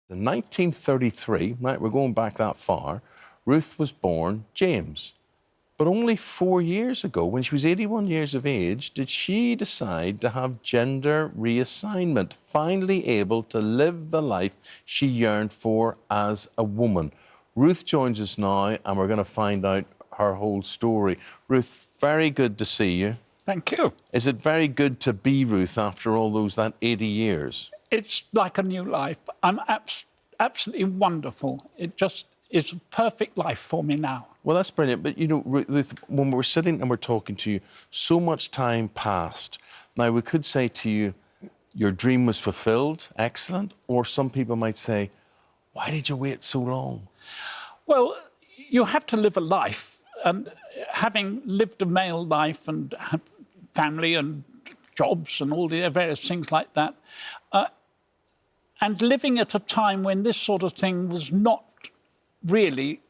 In 1933, right, we're going back that far, Ruth was born James. But only 4 years ago, when she was 81 years of age, did she decide to have gender reassignment, finally able to live the life she yearned for as a woman. Ruth joins us now, and we're going to find out her whole story. Ruth, very good to see you. Thank you. Is it very good to be Ruth after all that 80 years? It's like a new life. I'm absolutely wonderful. It just is a perfect life for me now. Well, that's brilliant. But, you know, Ruth, when we're sitting and we're talking to you, so much time passed. Now, we could say to you, your dream was fulfilled, excellent. Or some people might say, why did you wait so long? Well, you have to live a life. And having lived a male life and family and jobs and all the various things like that, and living at a time when this sort of thing was not really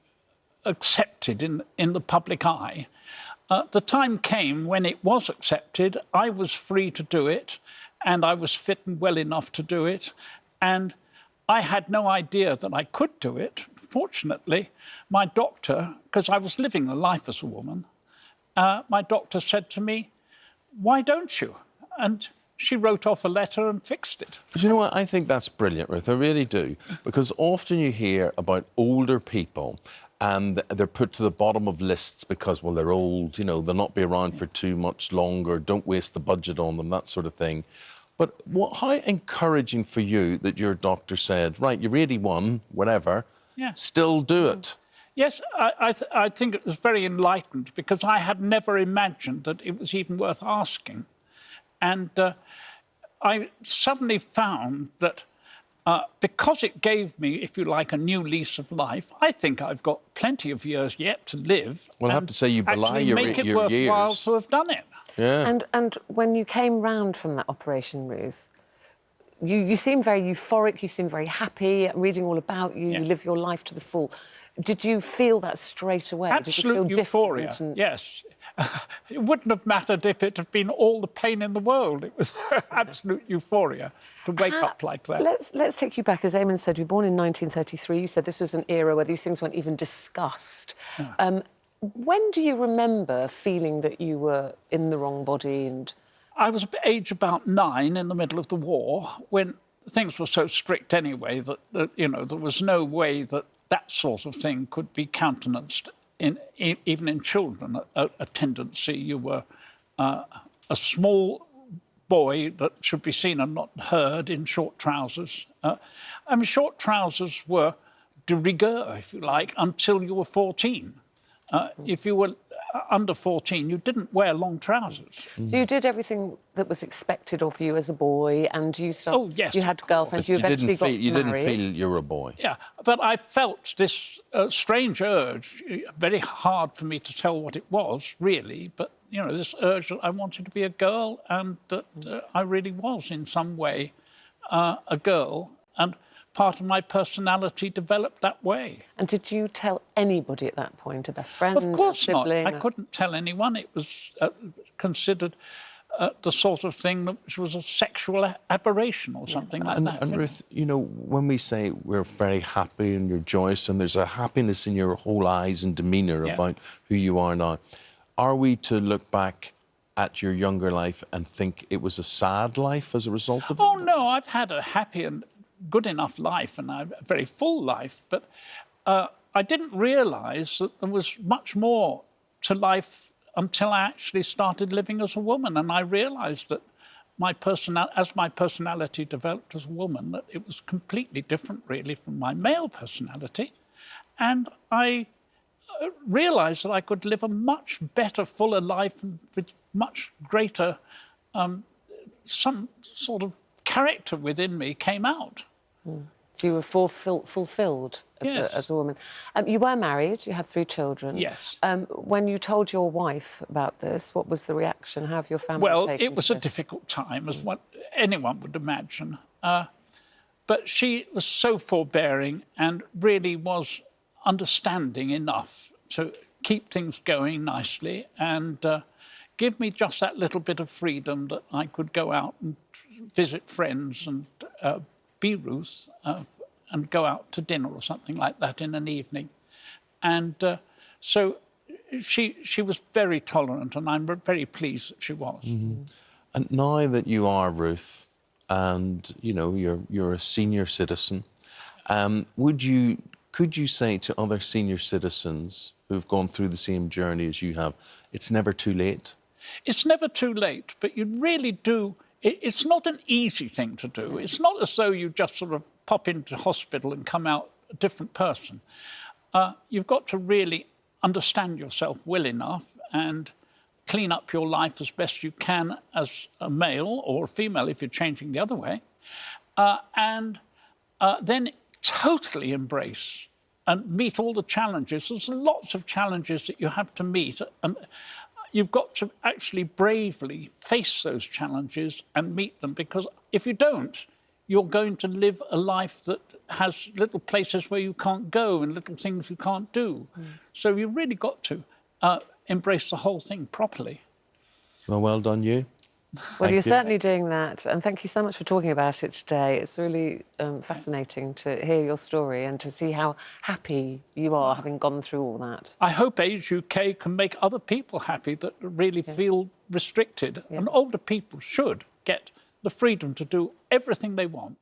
accepted in the public eye, the time came when it was accepted. I was free to do it, and I was fit and well enough to do it, and I had no idea that I could do it. Fortunately, my doctor, because I was living the life as a woman, my doctor said to me, "Why don't you?" And she wrote off a letter and fixed it. But you know what? I think that's brilliant, Ruth. I really do. Because often you hear about older people and they're put to the bottom of lists because, well, they're old, you know, they'll not be around for too much longer, don't waste the budget on them, that sort of thing. But how encouraging for you that your doctor said, right, you're 81, whatever, still do it. Yes, I think it was very enlightened because I had never imagined that it was even worth asking. And I suddenly found that because it gave me, if you like, a new lease of life, I think I've got plenty of years yet to live. Well, I have to say you belie your years. Make it worthwhile to have done it. Yeah. And when you came round from that operation, Ruth, you seem very euphoric, you seem very happy, reading all about you, you live your life to the full. Did you feel that straight away? Absolute Did you feel euphoria, different? yes. It wouldn't have mattered if it had been all the pain in the world. It was absolute euphoria to wake up like that. Let's take you back. As Eamonn said, you were born in 1933. You said this was an era where these things weren't even discussed. Yeah. When do you remember feeling that you were in the wrong body? And I was age about 9 in the middle of the war when things were so strict anyway that you know, there was no way that sort of thing could be countenanced. Even in children, a tendency. You were a small boy that should be seen and not heard in short trousers. I mean, short trousers were de rigueur, if you like, until you were 14. If you were under 14, you didn't wear long trousers. So you did everything that was expected of you as a boy, and you started. Oh, yes. You had girlfriends. You eventually got married. You didn't feel you were a boy. Yeah, but I felt this strange urge. Very hard for me to tell what it was, really. But you know, this urge that I wanted to be a girl, and that I really was in some way a girl, and part of my personality developed that way. And did you tell anybody at that point, a best friend? Of course a sibling? not. I couldn't tell anyone. It was considered the sort of thing that was a sexual aberration or something like that. And Ruth, you know, when we say we're very happy and you're joyous and there's a happiness in your whole eyes and demeanour about who you are now, are we to look back at your younger life and think it was a sad life as a result of it? Oh, no, I've had a happy and good enough life and a very full life, but I didn't realise that there was much more to life until I actually started living as a woman, and I realised that as my personality developed as a woman, that it was completely different, really, from my male personality, and I realised that I could live a much better, fuller life with much greater, some sort of character within me came out. So you were fulfilled as a woman. You were married, you had 3 children. Yes. When you told your wife about this, what was the reaction? How have your family taken it? Well, it was a difficult time, as what anyone would imagine. But she was so forbearing and really was understanding enough to keep things going nicely and give me just that little bit of freedom that I could go out and visit friends and be Ruth and go out to dinner or something like that in an evening. And so she was very tolerant, and I'm very pleased that she was. And now that you are Ruth, and you know you're a senior citizen, could you say to other senior citizens who've gone through the same journey as you have, it's never too late? It's never too late, but you really do. It's not an easy thing to do. It's not as though you just sort of pop into hospital and come out a different person. You've got to really understand yourself well enough and clean up your life as best you can as a male or a female if you're changing the other way, and then totally embrace and meet all the challenges. There's lots of challenges that you have to meet, and you've got to actually bravely face those challenges and meet them, because if you don't, you're going to live a life that has little places where you can't go and little things you can't do. So you've really got to embrace the whole thing properly. Well done you. Well, you're certainly doing that, and thank you so much for talking about it today. It's really fascinating to hear your story and to see how happy you are having gone through all that. I hope Age UK can make other people happy that really feel restricted, and older people should get the freedom to do everything they want.